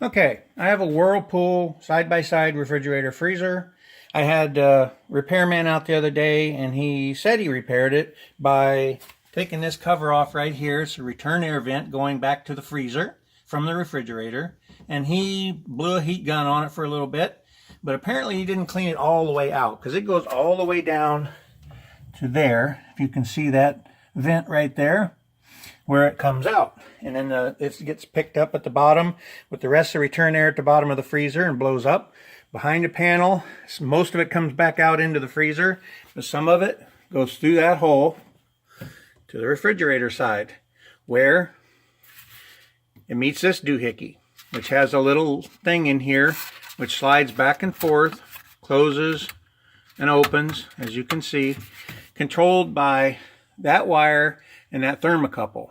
Okay, I have a Whirlpool side-by-side refrigerator freezer. I had a repairman out the other day, and he said he repaired it by taking this cover off right here. It's a return air vent going back to the freezer from the refrigerator, and he blew a heat gun on it for a little bit, but apparently he didn't clean it all the way out because it goes all the way down to there. If you can see that vent right there, where it comes out, and then it gets picked up at the bottom with the rest of the return air at the bottom of the freezer and blows up behind the panel. Most of it comes back out into the freezer, but some of it goes through that hole to the refrigerator side where it meets this doohickey, which has a little thing in here which slides back and forth, closes and opens, as you can see, controlled by that wire and that thermocouple.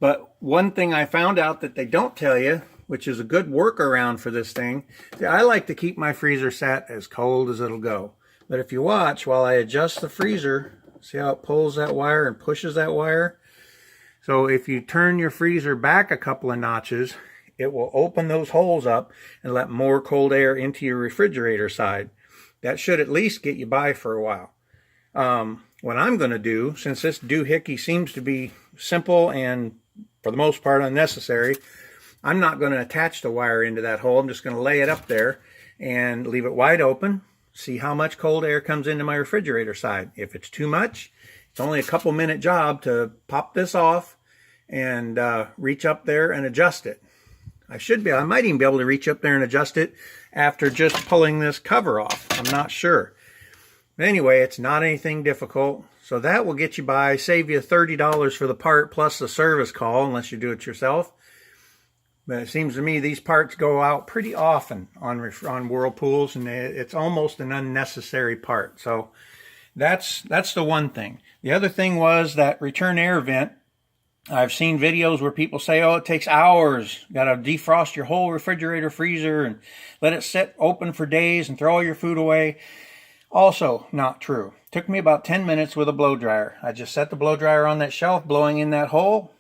But one thing I found out that they don't tell you, which is a good workaround for this thing, I like to keep my freezer set as cold as it'll go. But if you watch while I adjust the freezer, see how it pulls that wire and pushes that wire? So if you turn your freezer back a couple of notches, it will open those holes up and let more cold air into your refrigerator side. That should at least get you by for a while. What I'm going to do, since this doohickey seems to be simple and for the most part unnecessary, I'm not going to attach the wire into that hole. I'm just going to lay it up there and leave it wide open, see how much cold air comes into my refrigerator side. If it's too much, it's only a couple minute job to pop this off and reach up there and adjust it. I might even be able to reach up there and adjust it after just pulling this cover off. I'm not sure. But anyway, it's not anything difficult. So that will get you by, save you $30 for the part plus the service call, unless you do it yourself. But it seems to me these parts go out pretty often on Whirlpools, and it's almost an unnecessary part. So that's the one thing. The other thing was that return air vent. I've seen videos where people say, oh, it takes hours. Got to defrost your whole refrigerator freezer and let it sit open for days and throw all your food away. Also not true. Took me about 10 minutes with a blow dryer. I just set the blow dryer on that shelf, blowing in that hole,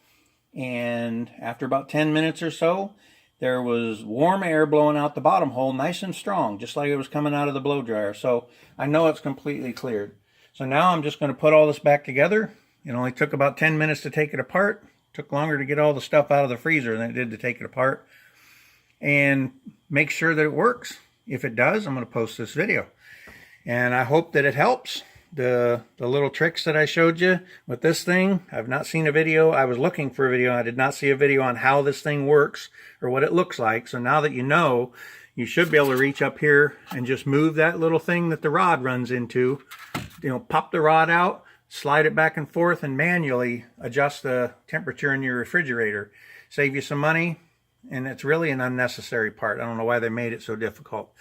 and after about 10 minutes or so, there was warm air blowing out the bottom hole, nice and strong, just like it was coming out of the blow dryer. So I know it's completely cleared. So now I'm just going to put all this back together. It only took about 10 minutes to take it apart. It took longer to get all the stuff out of the freezer than it did to take it apart. And make sure that it works. If it does, I'm going to post this video. And I hope that it helps. The little tricks that I showed you with this thing, I've not seen a video. I was looking for a video. I did not see a video on how this thing works or what it looks like. So now that you know, you should be able to reach up here and just move that little thing that the rod runs into. Pop the rod out, slide it back and forth, and manually adjust the temperature in your refrigerator. Save you some money, and it's really an unnecessary part. I don't know why they made it so difficult.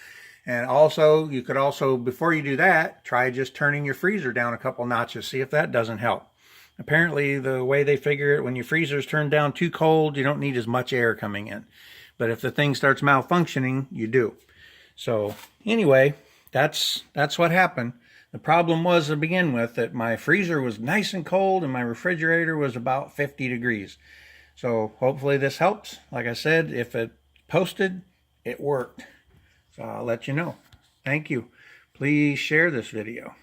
And also, you could also, before you do that, try just turning your freezer down a couple notches. See if that doesn't help. Apparently, the way they figure it, when your freezer's turned down too cold, you don't need as much air coming in. But if the thing starts malfunctioning, you do. So anyway, that's what happened. The problem was to begin with that my freezer was nice and cold and my refrigerator was about 50 degrees. So hopefully this helps. Like I said, if it posted, it worked. So I'll let you know. Thank you. Please share this video.